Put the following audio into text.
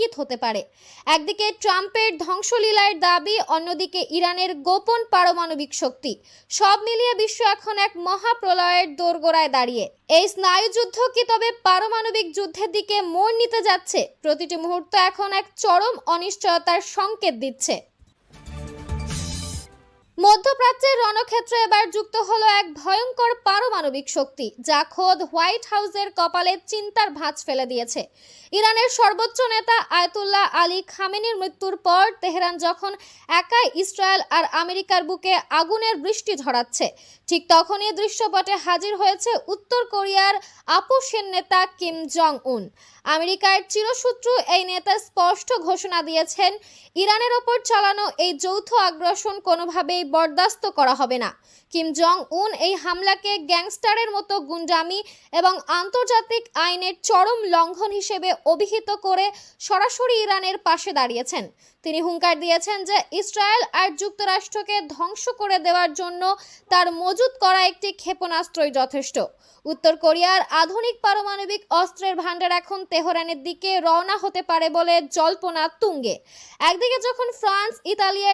ইঙ্গিত হতে পারে। একদিকে ট্রাম্পের ধ্বংসলীলার দাবি, অন্যদিকে ইরানের গোপন পারমাণবিক শক্তি। সব মিলিয়ে বিশ্ব এখন এক মহাপ্রলয়ের দোরগোড়ায় দাঁড়িয়ে। এই স্নায়ুযুদ্ধ কি তবে পারমাণবিক যুদ্ধের দিকে মোড় নিতে যাচ্ছে? প্রতিটি মুহূর্ত এখন এক চরম অনিশ্চয়তার সংকেত দিচ্ছে। মধ্যপ্রাচ্যের রণক্ষেত্রে এবার যুক্ত হলো এক ভয়ঙ্কর পারমাণবিক শক্তি, যা খোদ হোয়াইট হাউসের কপালে চিন্তার ভাঁজ ফেলে দিয়েছে। ইরানের সর্বোচ্চ নেতা আয়াতুল্লাহ আলী খামেনির মৃত্যুর পর তেহরান যখন একাই ইসরায়েল আর আমেরিকার বুকে আগুনের বৃষ্টি ঝরাচ্ছে, ঠিক তখনই দৃশ্যপটে হাজির হয়েছে উত্তর কোরিয়ার আপোসের নেতা কিম জং উন। আমেরিকার চিরশত্রু এই নেতা স্পষ্ট ঘোষণা দিয়েছেন, ইরানের ওপর চালানো এই যৌথ আগ্রাসন কোনোভাবেই বরদাস্ত করা হবে না। কিম জং উন এই হামলাকে গ্যাংস্টারের মতো গুন্ডামি এবং আন্তর্জাতিক আইনের চরম লঙ্ঘন হিসেবে অভিহিত করে সরাসরি ইরানের পাশে দাঁড়িয়েছেন। তিনি হুঙ্কার দিয়েছেন যে ইসরায়েল আর যুক্তরাষ্ট্রকে ধ্বংস করে দেওয়ার জন্য তার মজুত করা একটি ক্ষেপণাস্ত্রই যথেষ্ট। উত্তর কোরিয়ার আধুনিক পারমাণবিক অস্ত্রের ভান্ডার এখন তেহরানের দিকে রওনা হতে পারে বলে জল্পনা তুঙ্গে। একদিকে যখন ফ্রান্স, ইতালি